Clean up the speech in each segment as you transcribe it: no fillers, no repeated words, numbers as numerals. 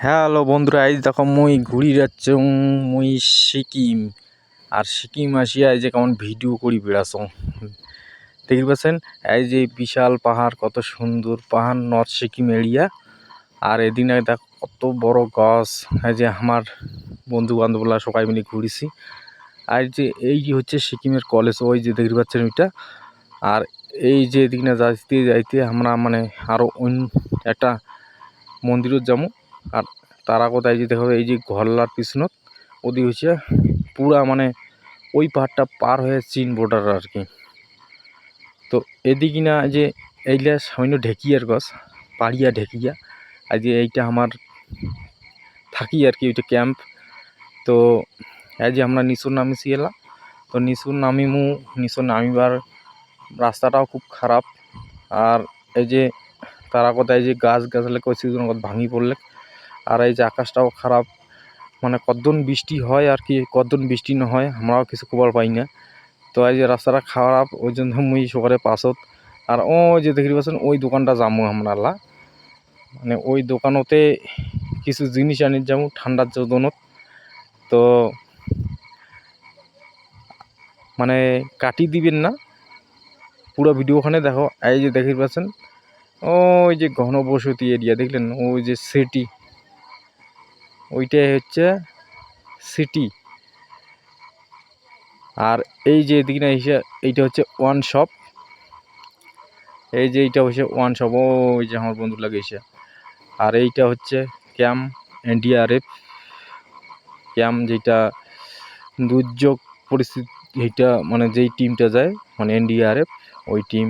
Hello বন্ধুরা, আজ দেখো মুই ঘুরি যাচ্ছ মুই সিকিম। আর সিকিম আসিয়া এই যে কেমন ভিডিও করি বেড়াছ দেখি পাচ্ছেন। এই যে বিশাল পাহাড়, কত সুন্দর পাহাড়, নর্থ সিকিম এরিয়া। আর এদিন দেখ কত বড় গাছ। এই যে আমার বন্ধু বান্ধবরা সবাই মিলে ঘুরিছি। আর যে এই যে হচ্ছে সিকিমের কলেজ, ওই যে দেখতে পাচ্ছেন ওইটা। আর এই যে এদিক না যাইতে যাইতে আমরা মানে আরও অন্য একটা মন্দিরও যাবো। আর তারা কোথায় যে দেখো এই যে ঘরলার পিছনত ওদি হচ্ছে পুরা মানে ওই পাহাড়টা পার হয়ে চীন বর্ডার আর কি। তো এদিকে না যে এইটা সামান্য ঢেকিয়ার গাছ, পাড়িয়া ঢেকিয়া। আর যে এইটা আমার থাকি আর কি, ওইটা ক্যাম্প। তো এই যে আমরা নিচুর নামিছি এলাম। তো নিচুর নামিবার রাস্তাটাও খুব খারাপ। আর এই যে তারা কোথায় যে গাছ গাছলে কইছি ভাঙি পড়লে। আর এই যে আকাশটাও খারাপ, মানে কতদিন বৃষ্টি হয় আর কি কতদিন বৃষ্টি না হয় আমরাও কিছু খবর পাই না। তো এই যে রাস্তাটা খারাপ, ওই জন্য মুই সকালে পাছত। আর ওই যে দেখতে পাচ্ছেন ওই দোকানটা যাবো আমরা, মানে ওই দোকানতে কিছু জিনিস আনি যাবো ঠান্ডার জন্য। তো মানে কাটি দিবেন না, পুরো ভিডিওখানে দেখো। এই যে দেখতে পাচ্ছেন ওই যে ঘনবসতি এরিয়া দেখলেন, ওই যে সিটি, ওইটাই হচ্ছে সিটি। আর এই যে এদিকে না এসে এইটা হচ্ছে ওয়ান শপ। এই যে এইটা হচ্ছে ওয়ান শপ, ওই যে আমার বন্ধু লাগে এসে। আর এইটা হচ্ছে ক্যাম্প এনডিআরএফ ক্যাম্প, যেটা দুর্যোগ পরিস্থিতি, এইটা মানে যেই টিমটা যায় মানে এনডিআরএফ ওই টিম।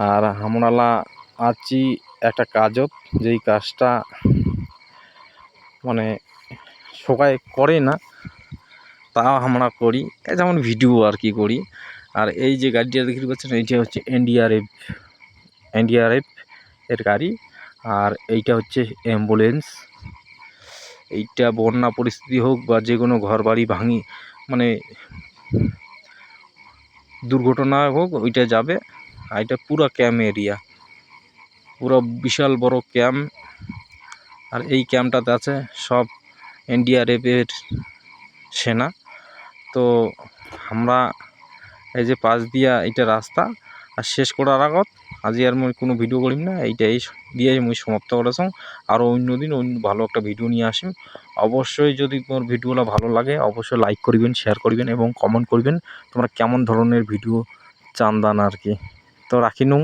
আর আমরা আছি একটা কাজত, যেই কাজটা মানে সবাই করে না, তাও আমরা করি, যেমন ভিডিও আর কি করি। আর এই যে গাড়িটা দেখতে পাচ্ছেন এইটা হচ্ছে এনডিআরএফ এর গাড়ি। আর এইটা হচ্ছে অ্যাম্বুলেন্স। এইটা বন্যা পরিস্থিতি হোক বা যে কোনো ঘর বাড়ি ভাঙি মানে দুর্ঘটনা হোক, ওইটা যাবে। আর এটা পুরো ক্যাম্প এরিয়া, পুরো বিশাল বড় ক্যাম্প। আর এই ক্যাম্পটাতে আছে সব এনডিআরএফের সেনা। তো আমরা এই যে পাশ দিয়া এটা রাস্তা আর শেষ করার আগত আজি আর মুই কোনো ভিডিও করিম না, এইটাই দিয়ে মুই সমাপ্ত করেছি। আরও অন্যদিন অন্য ভালো একটা ভিডিও নিয়ে আসিম। অবশ্যই যদি তোমার ভিডিওটা ভালো লাগে অবশ্যই লাইক করবেন, শেয়ার করবেন এবং কমেন্ট করবেন তোমরা কেমন ধরনের ভিডিও চান দান আর কি। তো রাখি নু।